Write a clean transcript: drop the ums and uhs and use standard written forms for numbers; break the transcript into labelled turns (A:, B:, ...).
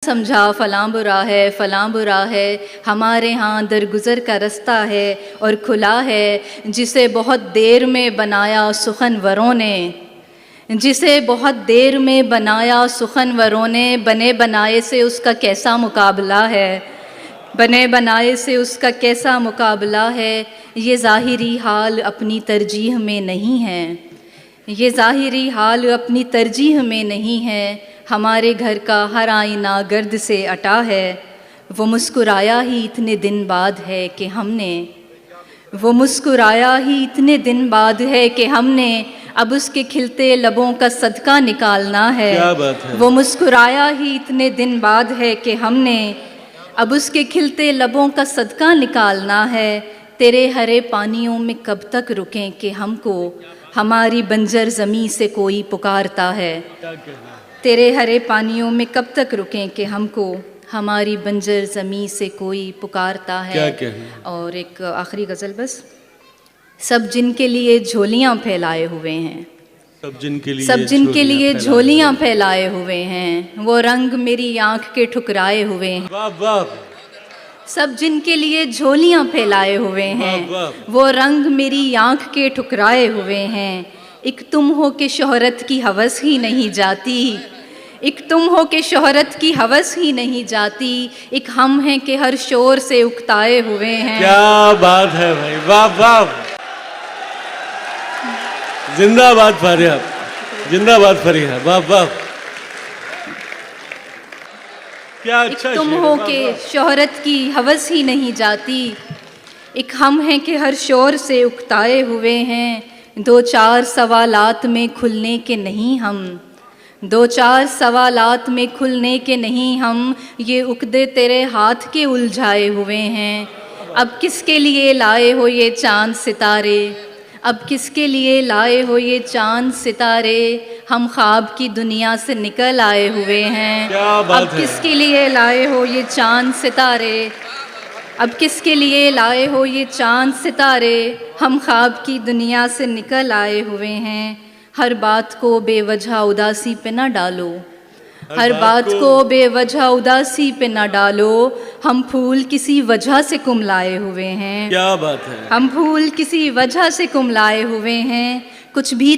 A: समझा फ़लाँ बुरा है, फ़लाँ बुरा है, हमारे यहाँ दरगुज़र का रास्ता है और खुला है, जिसे बहुत देर में बनाया सुखनवरों ने, जिसे बहुत देर में बनाया सुखनवरों ने, बने बनाए से उसका कैसा मुकाबला है, बने बनाए से उसका कैसा मुकाबला है। ये ज़ाहिरी हाल अपनी तरजीह में नहीं है, ये ज़ाहिरी हाल अपनी तरजीह में नहीं है। हमारे घर का हर आईना गर्द से अटा है, वो मुस्कुराया ही इतने दिन बाद है कि हमने, वो मुस्कुराया ही इतने दिन बाद है कि हमने, अब उसके खिलते लबों का सदका निकालना है।
B: क्या बात है।
A: वो मुस्कुराया ही इतने दिन बाद है कि हमने, अब उसके खिलते लबों का सदका निकालना है। तेरे हरे पानियों में कब तक रुकें कि हमको हमारी बंजर ज़मीं से कोई पुकारता है। तेरे हरे पानियों में कब तक रुकें कि हमको हमारी बंजर ज़मीं से कोई पुकारता है।
B: क्या कहें।
A: और एक आखिरी गज़ल बस। सब जिनके लिए झोलियाँ फैलाए हुए हैं, सब जिनके लिए झोलियाँ फैलाए हुए हैं, वो रंग मेरी आँख के ठुकराए हुए हैं।
B: वाह वाह।
A: सब जिनके लिए झोलियाँ फैलाए हुए हैं, वो रंग मेरी आँख के ठुकराए हुए हैं। एक तुम हो के शोहरत की हवस ही नहीं जाती, एक तुम हो के शोहरत की हवस ही नहीं जाती, एक हम हैं कि हर शोर से उकताए हुए हैं।
B: क्या बात है भाई, वाह वाह। जिंदाबाद फारिया, जिंदाबाद फरीहा, वाह वाह। क्या अच्छा
A: तुम
B: शेर,
A: हो
B: वाह,
A: के
B: वाह।
A: शोहरत की हवस ही नहीं जाती, एक हम हैं कि हर शोर से उकताए हुए हैं। दो चार सवालात में खुलने के नहीं हम, दो चार सवालात में खुलने के नहीं हम, ये उकदे तेरे हाथ के उलझाए हुए हैं। अब किसके लिए लाए हो ये चांद सितारे, अब किसके लिए लाए हो ये चांद सितारे, हम ख्वाब की दुनिया से निकल आए हुए हैं।
B: क्या बात
A: अब
B: है।
A: किसके लिए लाए हो ये चांद सितारे, अब किसके लिए लाए हो ये चांद सितारे, हम ख्वाब की दुनिया से निकल आए हुए हैं। हर बात को बेवजह उदासी पे ना डालो, हर बात को बेवजह उदासी पे ना डालो, हम फूल किसी वजह से कुमलाए हुए हैं।
B: क्या बात है।
A: हम फूल किसी वजह से कुमलाए हुए हैं, कुछ भी